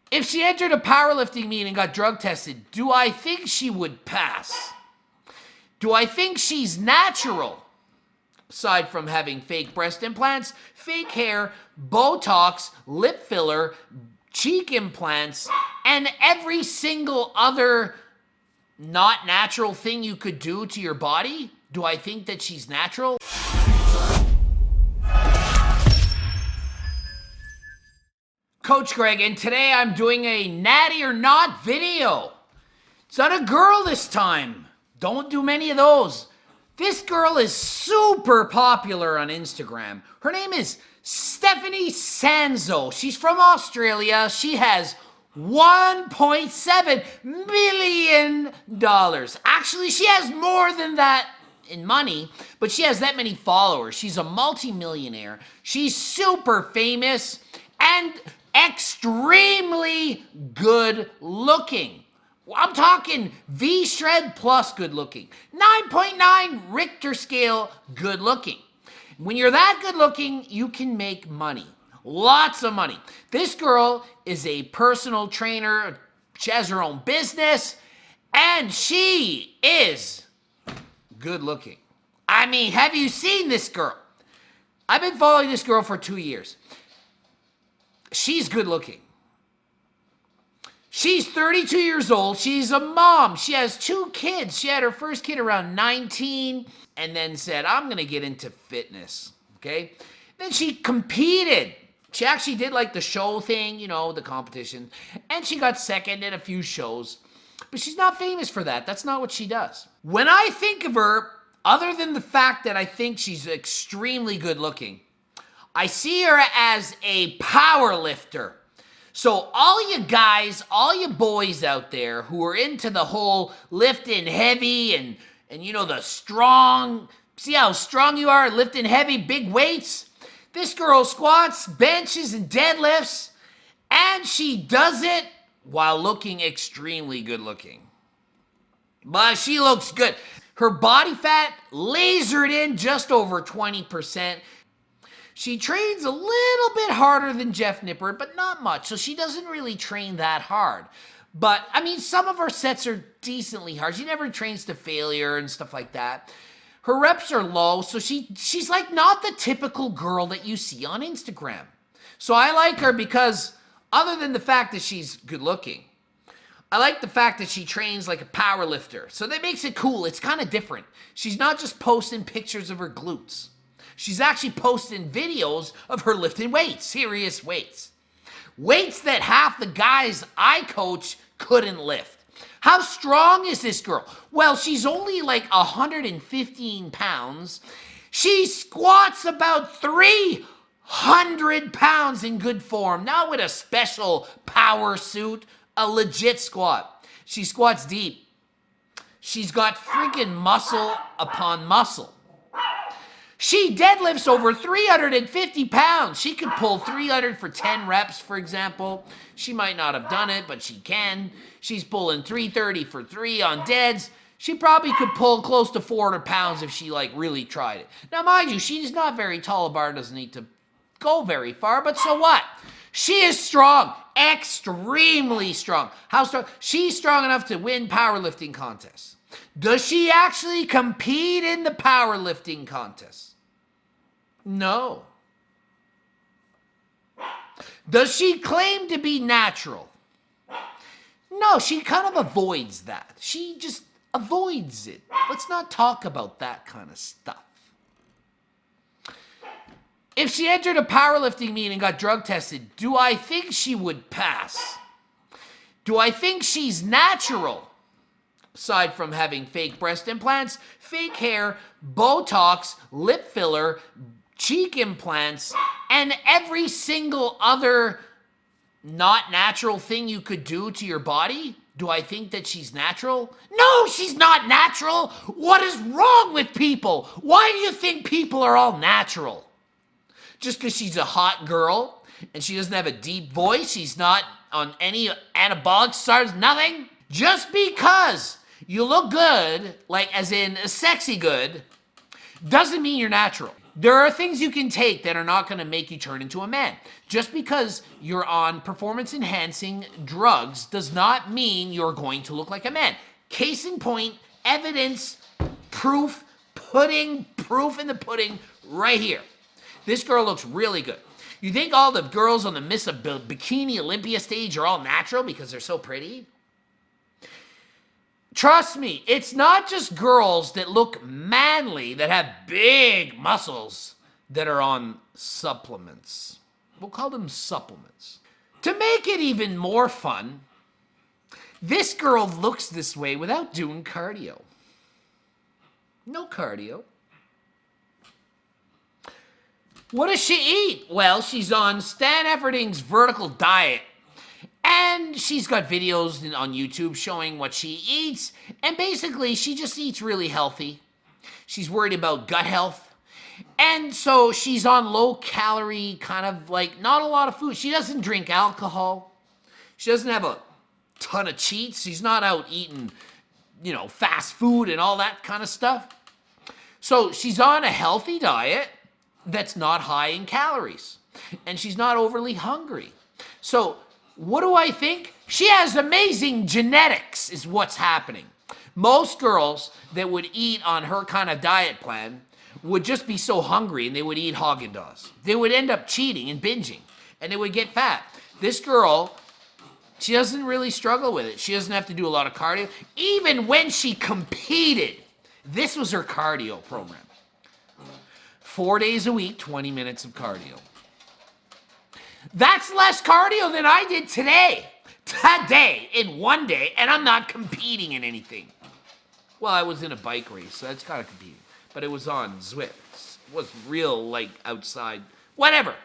If she entered a powerlifting meet and got drug tested, do I think she would pass? Do I think she's natural? Aside from having fake breast implants, fake hair, Botox, lip filler, cheek implants, and every single other not natural thing you could do to your body? Do I think that she's natural? Coach Greg, and today I'm doing a natty or not video. It's not a girl this time. Don't do many of those. This girl is super popular on Instagram. Her name is Stephanie Sanzo. She's from Australia. She has $1.7 million. Actually, she has more than that in money, but she has that many followers. She's a multi-millionaire. She's super famous and extremely good looking. I'm talking V-Shred plus good looking. 9.9 Richter scale good looking. When you're that good looking, you can make money. Lots of money. This girl is a personal trainer. She has her own business. And she is good looking. I mean, have you seen this girl? I've been following this girl for 2 years. She's good looking. She's 32 years old. She's a mom. She has 2 kids. She had her first kid around 19 and then said, I'm going to get into fitness. Okay. Then she competed. She actually did like the show thing, you know, the competition. And she got second in a few shows. But she's not famous for that. That's not what she does. When I think of her, other than the fact that I think she's extremely good looking, I see her as a power lifter. So all you guys, all you boys out there who are into the whole lifting heavy and you know, the strong, see how strong you are lifting heavy, big weights? This girl squats, benches, and deadlifts, and she does it while looking extremely good looking. But she looks good. Her body fat lasered in just over 20%. She trains a little bit harder than Jeff Nippard, but not much. So she doesn't really train that hard. But, I mean, some of her sets are decently hard. She never trains to failure and stuff like that. Her reps are low, so she's like not the typical girl that you see on Instagram. So I like her because, other than the fact that she's good looking, I like the fact that she trains like a power lifter. So that makes it cool. It's kind of different. She's not just posting pictures of her glutes. She's actually posting videos of her lifting weights, serious weights. Weights that half the guys I coach couldn't lift. How strong is this girl? Well, she's only like 115 pounds. She squats about 300 pounds in good form, not with a special power suit, a legit squat. She squats deep. She's got freaking muscle upon muscle. She deadlifts over 350 pounds. She could pull 300 for 10 reps, for example. She might not have done it, but she can. She's pulling 330 for 3 on deads. She probably could pull close to 400 pounds if she like really tried it. Now, mind you, she's not very tall. A bar doesn't need to go very far, but so what? She is strong, extremely strong. How strong? She's strong enough to win powerlifting contests. Does she actually compete in the powerlifting contests? No. Does she claim to be natural? No, she kind of avoids that. She just avoids it. Let's not talk about that kind of stuff. If she entered a powerlifting meet and got drug tested, do I think she would pass? Do I think she's natural? Aside from having fake breast implants, fake hair, Botox, lip filler, cheek implants, and every single other not natural thing you could do to your body? Do I think that she's natural? No, she's not natural. What is wrong with people? Why do you think people are all natural? Just because she's a hot girl and she doesn't have a deep voice, she's not on any anabolic steroids, nothing? Just because you look good, like as in sexy good, doesn't mean you're natural. There are things you can take that are not going to make you turn into a man. Just because you're on performance-enhancing drugs does not mean you're going to look like a man. Case in point, evidence, proof, proof in the pudding right here. This girl looks really good. You think all the girls on the Miss Bikini Olympia stage are all natural because they're so pretty? Trust me, it's not just girls that look manly, that have big muscles, that are on supplements. We'll call them supplements. To make it even more fun, this girl looks this way without doing cardio. No cardio. What does she eat? Well, she's on Stan Efferding's vertical diet. And she's got videos on YouTube showing what she eats. And basically, she just eats really healthy. She's worried about gut health. And so she's on low-calorie, kind of like not a lot of food. She doesn't drink alcohol. She doesn't have a ton of cheats. She's not out eating, fast food and all that kind of stuff. So she's on a healthy diet that's not high in calories. And she's not overly hungry. So what do I think? She has amazing genetics is what's happening. Most girls that would eat on her kind of diet plan would just be so hungry and they would eat Haagen-Dazs. They would end up cheating and binging and they would get fat. This girl, she doesn't really struggle with it. She doesn't have to do a lot of cardio. Even when she competed, this was her cardio program. 4 days a week, 20 minutes of cardio. That's less cardio than I did today. Today, in one day, and I'm not competing in anything. Well, I was in a bike race, so that's kind of competing. But it was on Zwift. It was real, outside, whatever.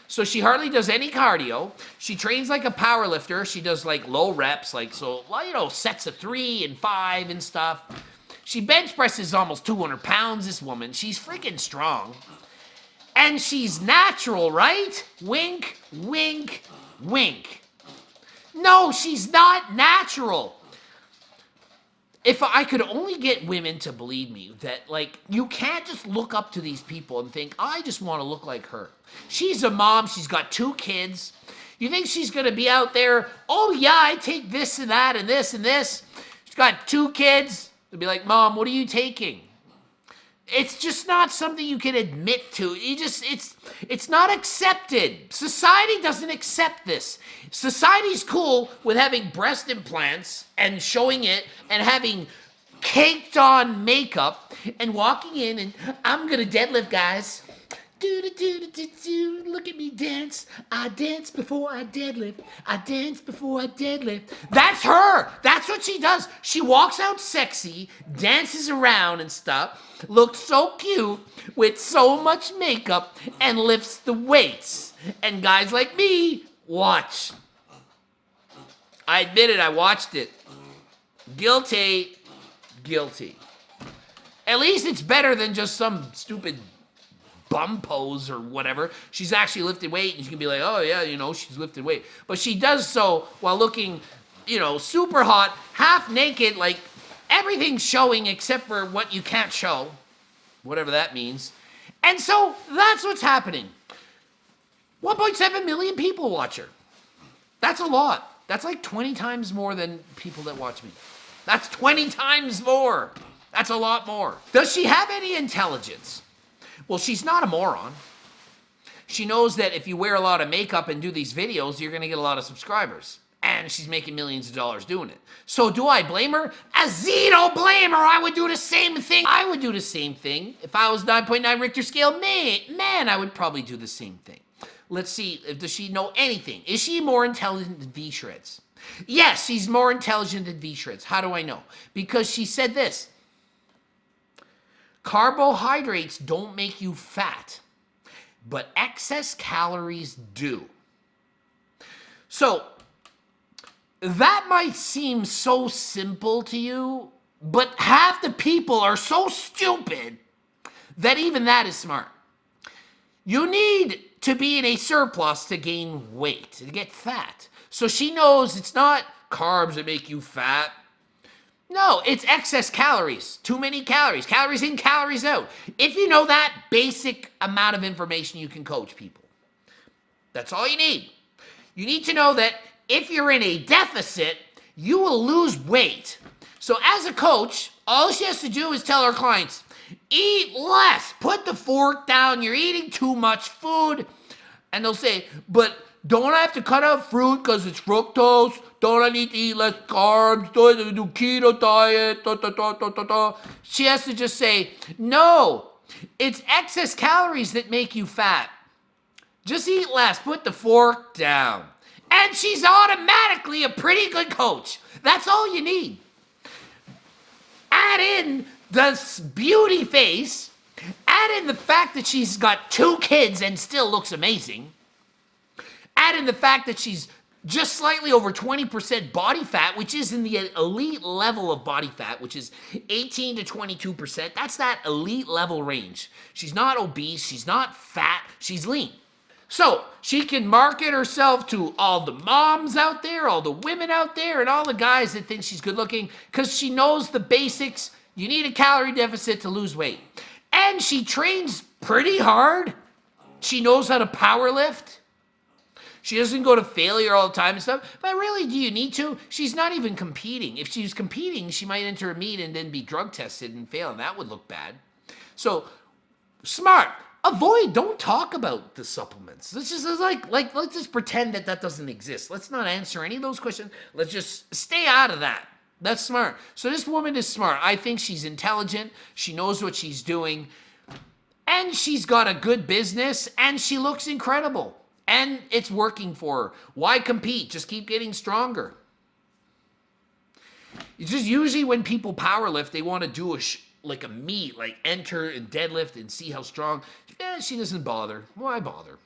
So she hardly does any cardio. She trains like a power lifter. She does, low reps, sets of 3 and 5 and stuff. She bench presses almost 200 pounds, this woman. She's freaking strong. And she's natural, right? Wink, wink, wink. No, she's not natural. If I could only get women to believe me that, you can't just look up to these people and think, I just want to look like her. She's a mom. She's got 2 kids. You think she's going to be out there, oh, yeah, I take this and that and this and this. She's got 2 kids. They'll be like, Mom, what are you taking? It's just not something you can admit to. It's not accepted. Society doesn't accept this. Society's cool with having breast implants and showing it and having caked on makeup and walking in and I'm gonna deadlift, guys. Do, look at me dance. I dance before I deadlift. I dance before I deadlift. That's her. That's what she does. She walks out sexy, dances around and stuff, looks so cute with so much makeup and lifts the weights. And guys like me watch. I admit it, I watched it. Guilty. At least it's better than just some stupid bum pose or whatever. She's actually lifted weight and you can be like, oh yeah, she's lifted weight. But she does so while looking, super hot, half naked, everything's showing except for what you can't show, whatever that means. And so that's what's happening. 1.7 million people watch her. That's a lot. That's 20 times more than people that watch me. That's 20 times more. That's a lot more. Does she have any intelligence? Well, she's not a moron. She knows that if you wear a lot of makeup and do these videos, you're going to get a lot of subscribers. And she's making millions of dollars doing it. So do I blame her? A zero blame her. I would do the same thing. I would do the same thing. If I was 9.9 Richter scale, man, I would probably do the same thing. Let's see, does she know anything? Is she more intelligent than V-Shreds? Yes, she's more intelligent than V-Shreds. How do I know? Because she said this. Carbohydrates don't make you fat, but excess calories do. So, that might seem so simple to you, but half the people are so stupid that even that is smart. You need to be in a surplus to gain weight, to get fat. So she knows it's not carbs that make you fat. No, it's excess calories. Too many calories. Calories in, calories out. If you know that basic amount of information, you can coach people. That's all you need. You need to know that if you're in a deficit, you will lose weight. So as a coach, all she has to do is tell her clients, eat less. Put the fork down. You're eating too much food. And they'll say, but don't I have to cut out fruit because it's fructose? Don't I need to eat less carbs? Don't I do keto diet? Da, da, da, da, da, da. She has to just say, no, it's excess calories that make you fat. Just eat less. Put the fork down. And she's automatically a pretty good coach. That's all you need. Add in the beauty face. Add in the fact that she's got 2 kids and still looks amazing. Add in the fact that she's just slightly over 20% body fat, which is in the elite level of body fat, which is 18 to 22%. That's that elite level range. She's not obese. She's not fat. She's lean. So she can market herself to all the moms out there, all the women out there, and all the guys that think she's good looking because she knows the basics. You need a calorie deficit to lose weight. And she trains pretty hard. She knows how to power lift. She doesn't go to failure all the time and stuff. But really, do you need to? She's not even competing. If she was competing, she might enter a meet and then be drug tested and fail, and that would look bad. So, smart. Avoid. Don't talk about the supplements. Let's just let's just pretend that doesn't exist. Let's not answer any of those questions. Let's just stay out of that. That's smart. So this woman is smart. I think she's intelligent. She knows what she's doing. And she's got a good business. And she looks incredible. And it's working for her. Why compete? Just keep getting stronger. It's just usually when people power lift, they want to do a meet, like enter and deadlift and see how strong. She doesn't bother. Why bother?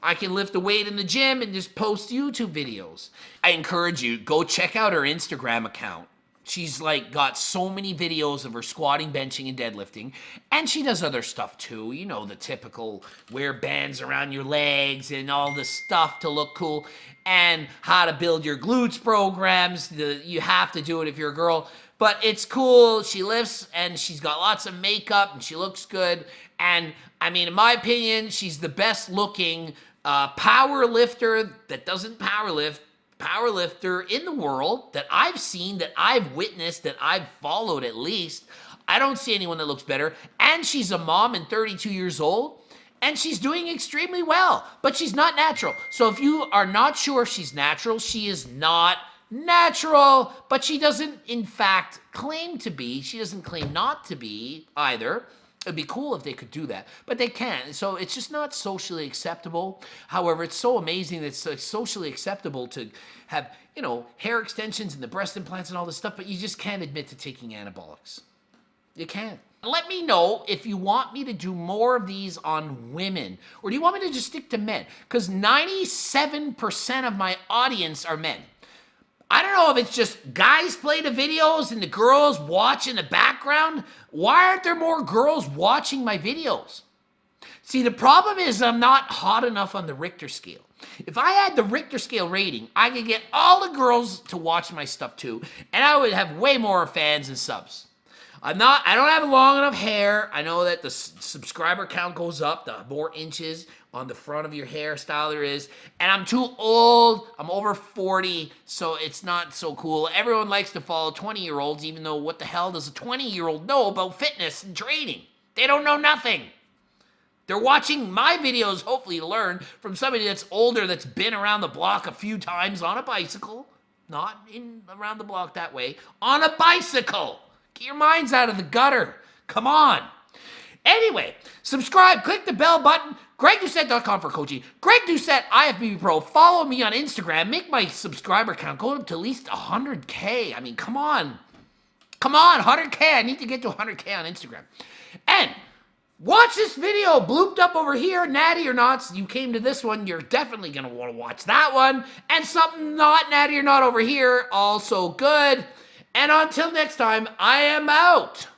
I can lift the weight in the gym and just post YouTube videos. I encourage you, go check out her Instagram account. She's got so many videos of her squatting, benching, and deadlifting. And she does other stuff too. You know, the typical wear bands around your legs and all this stuff to look cool. And how to build your glutes programs. You have to do it if you're a girl. But it's cool. She lifts and she's got lots of makeup and she looks good. And I mean, in my opinion, she's the best looking power lifter that doesn't power lift. Power lifter in the world that I've seen, that I've witnessed, that I've followed at least. I don't see anyone that looks better. And she's a mom and 32 years old. And she's doing extremely well. But she's not natural. So if you are not sure if she's natural, she is not natural. But she doesn't, in fact, claim to be. She doesn't claim not to be either. It'd be cool if they could do that, but they can't. So it's just not socially acceptable. However, it's so amazing that it's socially acceptable to have, hair extensions and the breast implants and all this stuff, but you just can't admit to taking anabolics. You can't. Let me know if you want me to do more of these on women, or do you want me to just stick to men? Because 97% of my audience are men. I don't know if it's just guys play the videos and the girls watch in the background. Why aren't there more girls watching my videos? See, the problem is I'm not hot enough on the Richter scale. If I had the Richter scale rating, I could get all the girls to watch my stuff too, and I would have way more fans and subs. I don't have long enough hair. I know that the subscriber count goes up, the more inches on the front of your hairstyle there is. And I'm too old. I'm over 40, so it's not so cool. Everyone likes to follow 20-year-olds, even though what the hell does a 20-year-old know about fitness and training? They don't know nothing. They're watching my videos, hopefully, to learn from somebody that's older, that's been around the block a few times on a bicycle. Not around the block that way. On a bicycle. Get your minds out of the gutter. Come on. Anyway, subscribe, click the bell button. GregDoucette.com for coaching. Greg Doucette, IFBB Pro. Follow me on Instagram. Make my subscriber count go up to at least 100K. I mean, come on. Come on, 100K. I need to get to 100K on Instagram. And watch this video blooped up over here, Natty or not. You came to this one, you're definitely going to want to watch that one. And something not Natty or not over here, also good. And until next time, I am out.